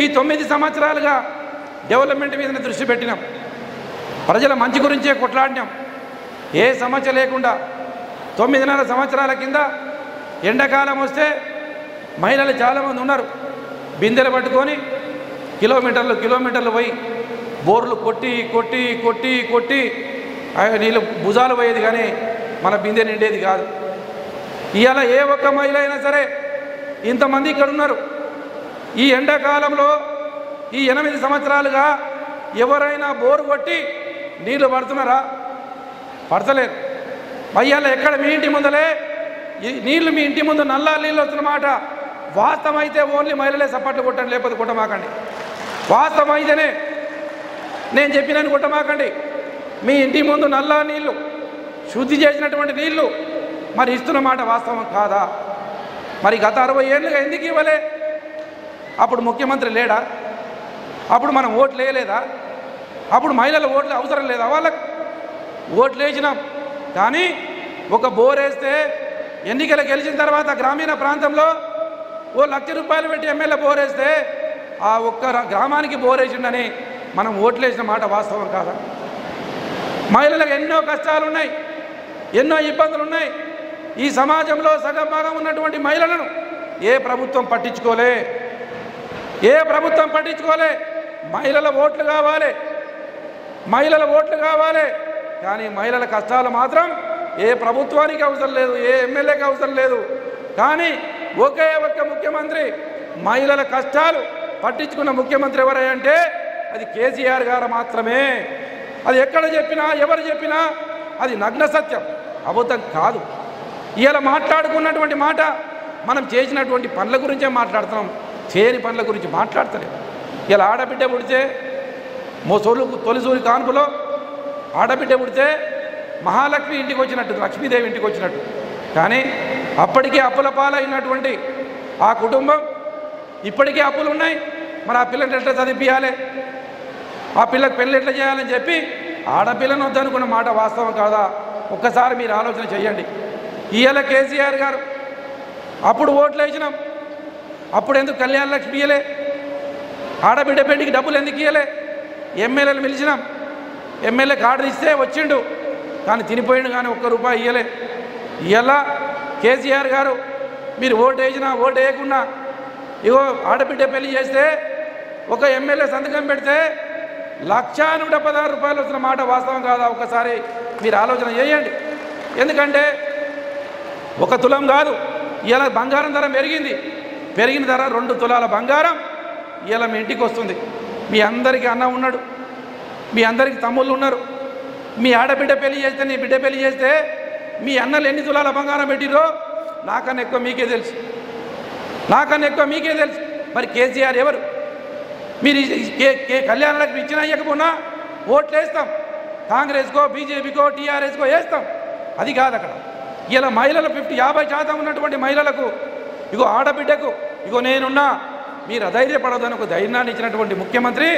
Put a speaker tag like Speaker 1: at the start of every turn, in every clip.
Speaker 1: ఈ 9 సంవత్సరాలుగా డెవలప్మెంట్ మీద దృష్టి పెట్టినాం, ప్రజల మంచి గురించే కొట్లాడినాం. ఏ సమస్య లేకుండా 9.5 సంవత్సరాల కింద ఎండాకాలం వస్తే మహిళలు చాలామంది ఉన్నారు, బిందెలు పట్టుకొని కిలోమీటర్లు పోయి బోర్లు కొట్టి కొట్టి కొట్టి కొట్టి నీళ్ళు భుజాలు పోయేది, కానీ మన బిందె నిండేది కాదు. ఇవాళ ఏ ఒక్క మహిళ అయినా సరే, ఇంతమంది ఇక్కడ ఉన్నారు, ఈ ఎండాకాలంలో ఈ 8 సంవత్సరాలుగా ఎవరైనా బోరు కొట్టి నీళ్లు పడుతున్నారా? పడతలేరు. అయ్యాల ఎక్కడ మీ ఇంటి ముందలే నీళ్లు, మీ ఇంటి ముందు నల్లా నీళ్ళు వస్తున్నమాట వాస్తవం అయితే ఓన్లీ మహిళలే సపోర్ట్లు కొట్టండి, లేకపోతే కొట్టమాకండి. వాస్తవం అయితేనే నేను చెప్పినని కొట్టమాకండి. మీ ఇంటి ముందు నల్లా నీళ్లు, శుద్ధి చేసినటువంటి నీళ్లు మరి ఇస్తున్నమాట వాస్తవం కాదా? మరి గత 60 ఏళ్ళుగా ఎందుకు ఇవ్వలే? అప్పుడు ముఖ్యమంత్రి లేడా? అప్పుడు మనం ఓట్లు వేయలేదా? అప్పుడు మహిళల ఓట్లు అవసరం లేదా? వాళ్ళకు ఓట్లు వేసినాం, కానీ ఒక బోరేస్తే ఎన్నికలు గెలిచిన తర్వాత గ్రామీణ ప్రాంతంలో ఓ 1,00,000 రూపాయలు పెట్టి ఎమ్మెల్యే బోరేస్తే ఆ ఒక్క గ్రామానికి బోరేసిండని మనం ఓట్లు వేసిన మాట వాస్తవం కాదా? మహిళలకు ఎన్నో కష్టాలు ఉన్నాయి, ఎన్నో ఇబ్బందులు ఉన్నాయి. ఈ సమాజంలో సగం భాగం ఉన్నటువంటి మహిళలను ఏ ప్రభుత్వం పట్టించుకోలే, ఏ ప్రభుత్వం పట్టించుకోలే. మహిళల ఓట్లు కావాలి, మహిళల ఓట్లు కావాలి, కానీ మహిళల కష్టాలు మాత్రం ఏ ప్రభుత్వానికి అవసరం లేదు, ఏ ఎమ్మెల్యేకి అవసరం లేదు. కానీ ఒకే ఒక్క ముఖ్యమంత్రి మహిళల కష్టాలు పట్టించుకున్న ముఖ్యమంత్రి ఎవరంటే అది కేసీఆర్ గారు మాత్రమే. అది ఎక్కడ చెప్పినా ఎవరు చెప్పినా అది నగ్న సత్యం, అబద్ధం కాదు. ఇలా మాట్లాడుకున్నటువంటి మాట మనం చేసినటువంటి పనుల గురించే మాట్లాడుతున్నాం, చేయని పనుల గురించి మాట్లాడతలేం. ఇలా ఆడబిడ్డ పుడితే తొలిసూరి కాన్పులో ఆడబిడ్డ పుడితే మహాలక్ష్మి ఇంటికి వచ్చినట్టు, లక్ష్మీదేవి ఇంటికి వచ్చినట్టు. కానీ అప్పటికే అప్పుల పాలైనటువంటి ఆ కుటుంబం ఇప్పటికే అప్పులు ఉన్నాయి. మరి ఆ పిల్లని ఎట్లా చదివించాలి, ఆ పిల్లకి పెళ్ళి ఎట్లా చేయాలని చెప్పి ఆడపిల్లను వద్దనుకున్న మాట వాస్తవం కాదా? ఒక్కసారి మీరు ఆలోచన చేయండి. ఇవాళ కేసీఆర్ గారు అప్పుడు ఓట్లు వేసినాం, అప్పుడు ఎందుకు కళ్యాణ లక్ష్మి ఇయ్యలే? ఆడబిడ్డ పెళ్లికి డబ్బులు ఎందుకు ఇయ్యలే? ఎమ్మెల్యేలు పిలిచినాం, ఎమ్మెల్యే కార్డు ఇస్తే వచ్చిండు, కానీ తినిపోయిండు, కానీ ₹1 ఇయ్యలే. ఇలా కేసీఆర్ గారు మీరు ఓటు వేసినా ఓటు వేయకున్నా ఇగో ఆడబిడ్డ పెళ్లి చేస్తే ఒక ఎమ్మెల్యే సంతకం పెడితే ₹1,116 వస్తున్న మాట వాస్తవం కాదా? ఒకసారి మీరు ఆలోచన చేయండి. ఎందుకంటే 1 తులం కాదు, ఇలా బంగారం ధర పెరిగిన ధర 2 తులాల బంగారం ఇలా మీ ఇంటికి వస్తుంది. మీ అందరికీ అన్న ఉన్నాడు, మీ అందరికీ తమ్ముళ్ళు ఉన్నారు. మీ ఆడబిడ్డ పెళ్లి చేస్తే, నీ బిడ్డ పెళ్లి చేస్తే మీ అన్నలు ఎన్ని తులాల బంగారం పెట్టిరో నాకన్నా ఎక్కువ మీకే తెలుసు, నాకన్నా ఎక్కువ మీకే తెలుసు. మరి కేసీఆర్ ఎవరు? మీరు కళ్యాణాలకు ఇచ్చినా ఇవ్వకపోయినా ఓట్లు వేస్తాం, కాంగ్రెస్కో బీజేపీకో టీఆర్ఎస్కో వేస్తాం. అది కాదు అక్కడ. ఇలా మహిళలు 50% ఉన్నటువంటి మహిళలకు ఇగో ఆడబిడ్డకు ఇగో నేనున్నా, మీరు అధైర్యపడదని ఒక ధైర్యాన్ని ఇచ్చినటువంటి ముఖ్యమంత్రి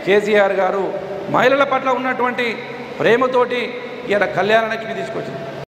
Speaker 1: కేసీఆర్ గారు మహిళల పట్ల ఉన్నటువంటి ప్రేమతోటి ఇలా కళ్యాణ లక్ష్మి తీసుకొచ్చింది.